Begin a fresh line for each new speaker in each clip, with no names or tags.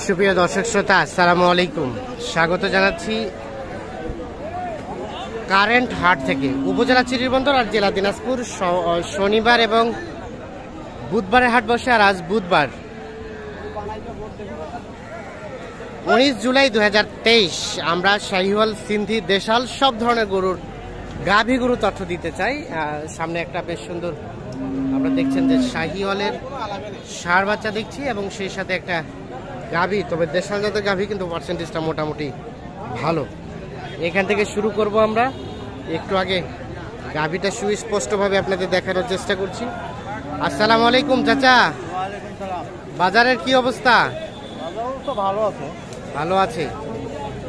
সুপ্রিয় দর্শক শ্রোতা, আসসালামু আলাইকুম। স্বাগত জানাচ্ছি কারেন্ট হাট থেকে, উপজেলা চিরিরবন্দর আর জেলা দিনাজপুর। শনিবার এবং বুধবারের হাট বসে, আর আজ বুধবার 19 জুলাই 2023। আমরা শাহিওয়াল, সিন্ধি, দেশাল সব ধরনের গরুর গাভী গরু তথ্য দিতে চাই। সামনে একটা বেশ সুন্দর, আমরা দেখছেন যে শাহিওয়ালের ষাঁড় বাচ্চা দেখছি এবং সেই সাথে একটা গাভী, তবে দেশাল জাতের গাভী, কিন্তু পার্সেন্টেজটা মোটামুটি ভালো। এখান থেকে শুরু করব আমরা। একটু আগে গাভীটা সুস্পষ্টভাবে আপনাদের দেখানোর চেষ্টা করছি। আসসালামু আলাইকুম চাচা। বাজারের কি অবস্থা? ভালো আছে।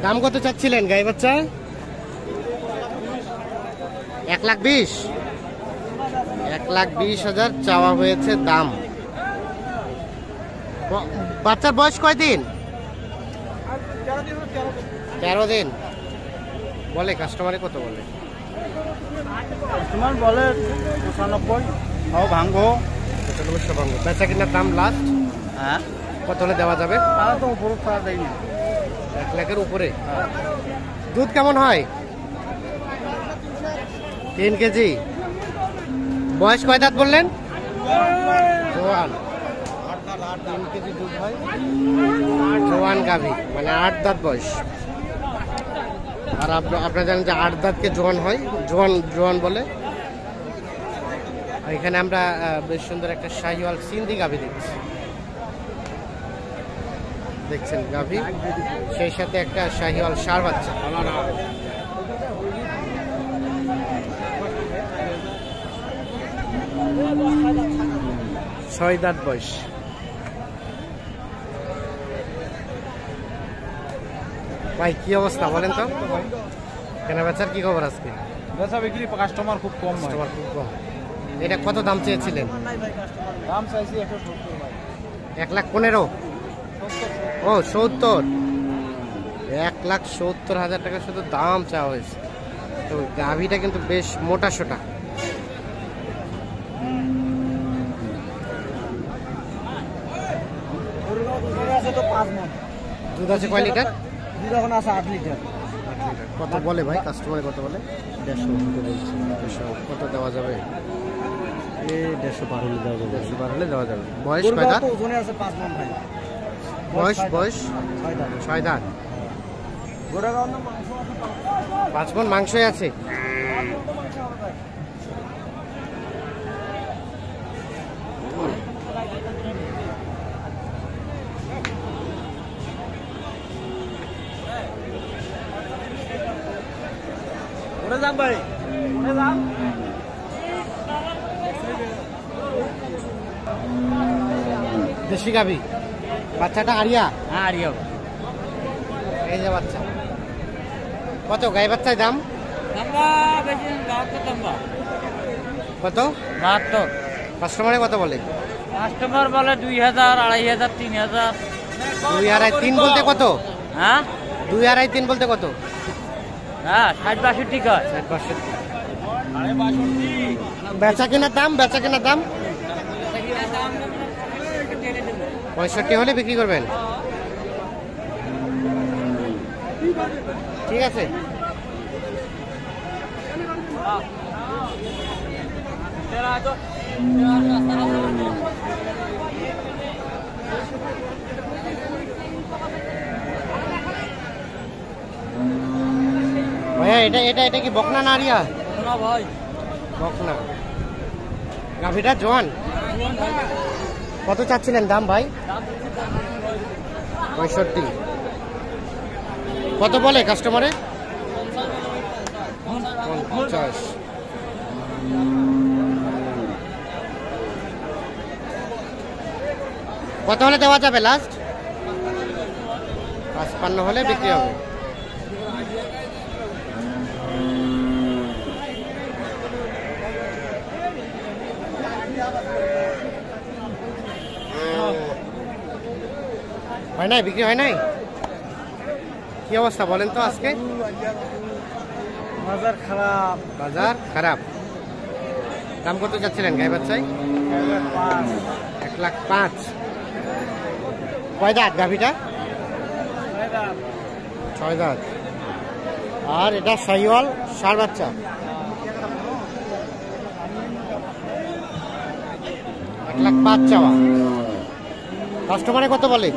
দাম কত চাচ্ছিলেন গাই বাচ্চা? 1,20,000। 1,20,000 চাওয়া হয়েছে দাম। বাচ্চার বয়স কয়দিন? 13 দিন। বলে কাস্টমারে কত বলে?
কাস্টমার বলে 95, ভাঙবো
95 ভাঙবো। বেচা কিনার দাম লাস্ট কত হলে দেওয়া যাবে?
তারা তো উপরে ছাড়া দেয়নি।
1 লাখের উপরে। দুধ কেমন হয়? 3 কেজি। বয়স কয় দাঁত বললেন? জোয়ান। 3 কেজি দুধ হয়। জোয়ান গাভী, মানে 8 দাঁত বয়স। আর আপনারা জানেন যে 8 দাঁতকে জোয়ান হয়, জোয়ান বলে। এখানে আমরা বেশ সুন্দর একটা শাহিওয়াল সিন্ধি গাভী দেখছেন গাভী, সেই সাথে একটা শাহিওয়াল ষাঁড় বাচ্চা। 6 দাঁত বয়স। ভাই কি অবস্থা বলেন তো? কেনা বেচার কি খবর আজকে?
বেচা বিক্রি কাস্টমার খুব কম।
এটা কত দাম চেয়েছিলেন?
দাম চাইছি 170 ভাই।
1,15,000। ও 70। 1,70,000 টাকা শুধু দাম চাওয়া হয়েছে। তো গাভীটা কিন্তু বেশ মোটা সোটা। দুধ আছে কয় লিটার?
দুধ এখন আছে 8 লিটার।
কত বলে ভাই কাস্টমারে? কত বলে? 150 কত দেওয়া যাবে?
150 হলে দেওয়া যাবে।
150 হলে দেওয়া যাবে। বয়স কয় দাঁত?
ওজনে আছে 5 মণ ভাই।
বয়স 6 দাঁত। 5 মণ মাংসই আছে।
ভাই
দেশি গাভী। বাচ্চাটা আরিয়া?
হ্যাঁ আরিয়া।
এই যে বাচ্চা। কত গাই বাচ্চায় দাম? কত?
72।
কাস্টমারে কত বলে?
কাস্টমার বলে 2,000, 2,500, 3,000।
2, 2.5, 3 বলতে কত?
হ্যাঁ
2, 2.5, 3 বলতে কত?
হ্যাঁ 60-62 কয়।
60-62। বেচা কেনার দাম? 65 হলে বিক্রি করবেন? ঠিক আছে। ভাইয়া এটা কি বকনা না আরিয়া?
না ভাই
বকনা। গাভীটা জোয়ান। কত চাচ্ছিলেন দাম ভাই? 65। কত বলে কাস্টমারে? 50। কত হলে দেওয়া যাবে লাস্ট? 55 হলে বিক্রি হবে। হয় নাই? বিক্রি হয় নাই? কি অবস্থা বলেন তো আজকে?
বাজার খারাপ।
বাজার খারাপ। দাম কত চাচ্ছিলেন গাই বাচ্চায়?
1,05,000।
1,05,000। কয় দাঁত গাভীটা? 6 দাঁত। আর এটা শাহিওয়াল ষাঁড় বাচ্চা, 1,05,000 চাওয়া। কাস্টমারে কত বলে?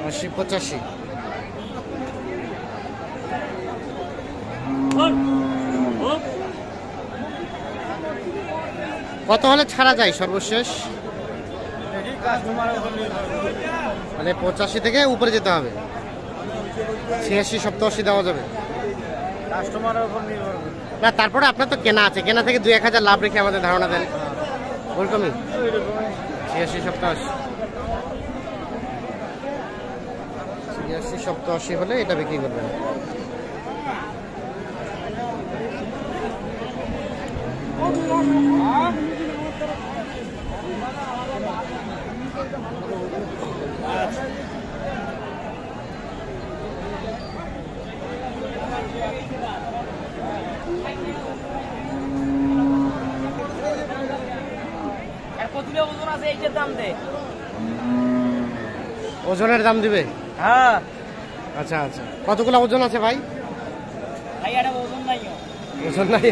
80-85। কত হলে ছাড়া যায় সর্বশেষ? মানে 85 থেকে উপরে যেতে হবে। 86-87 দেওয়া যাবে না? তারপরে আপনার তো কেনা আছে, কেনা থেকে 2-1 হাজার লাভ রেখে আমাদের ধারণা দেন, ওরকমই 86-87। 86-87 হলে এটা বিক্রি করবেন। ওজনের দাম দিবে?
হ্যাঁ।
আচ্ছা আচ্ছা, কতগুলো ওজন আছে ভাই? ওজন নাই।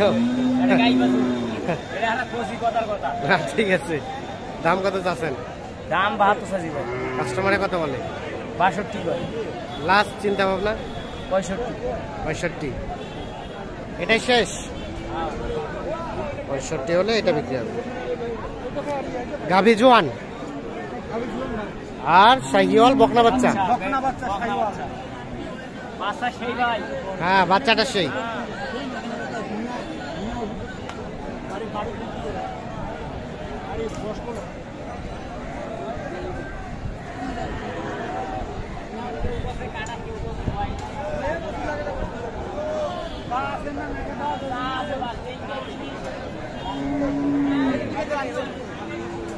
ঠিক আছে, দাম কত চাচ্ছেন?
দাম 72 চাইছি ভাই।
কাস্টমারে কত বলে?
62 করে।
লাস্ট চিন্তা ভাবনা
65।
এটাই শেষ? 65 হলে এটা বিক্রি হবে। গাভী জোয়ান আর শাহিওয়াল বকনা বাচ্চা। হ্যাঁ, বাচ্চাটা সেই।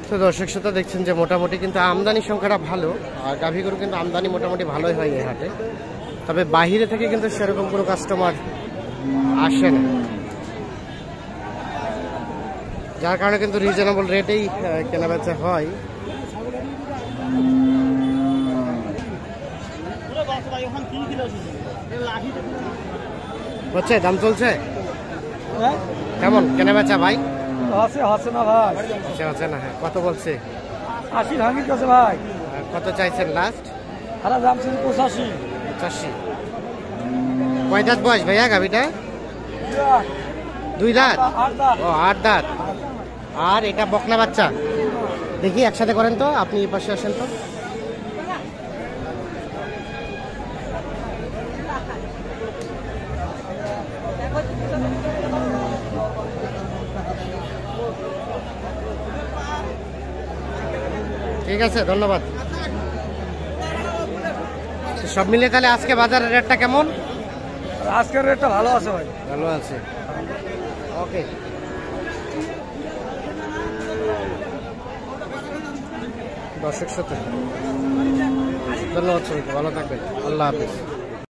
তো দর্শক শ্রোতা দেখছেন যে মোটামুটি কিন্তু আমদানি সংখ্যাটা ভালো, আর গাভী গরু কিন্তু আমদানি মোটামুটি ভালোই হয় এই হাটে। তবে বাহিরে থেকে কিন্তু সেরকম কোনো কাস্টমার আসে না, যার কারণে কিন্তু রিজনেবল রেটেই কেনা বেচা হয়। হচ্ছে দাম চলছে কেমন কেনা বেচা ভাই?
আছে না ভাই?
আছে না। হ্যাঁ, কত বলছে?
80 ভাঙি গেছে ভাই।
কত চাইছেন লাস্ট?
আরে দাম ছিল 85।
85। কয় দাঁত বয়স ভাইয়া গাভিটা? 2 দাঁত। ও 8 দাঁত। আর এটা বকনা বাচ্চা। দেখি একসাথে করেন তো, আপনি এই পাশে আসেন তো। ঠিক আছে, ধন্যবাদ। সব মিলে তাহলে আজকে বাজারের রেটটা কেমন?
আজকের রেটটা ভালো আছে ভাই।
ভালো আছে, ওকে। দর্শক শ্রোতা ধন্যবাদ সবাইকে, ভালো থাকবেন, আল্লাহ হাফিজ।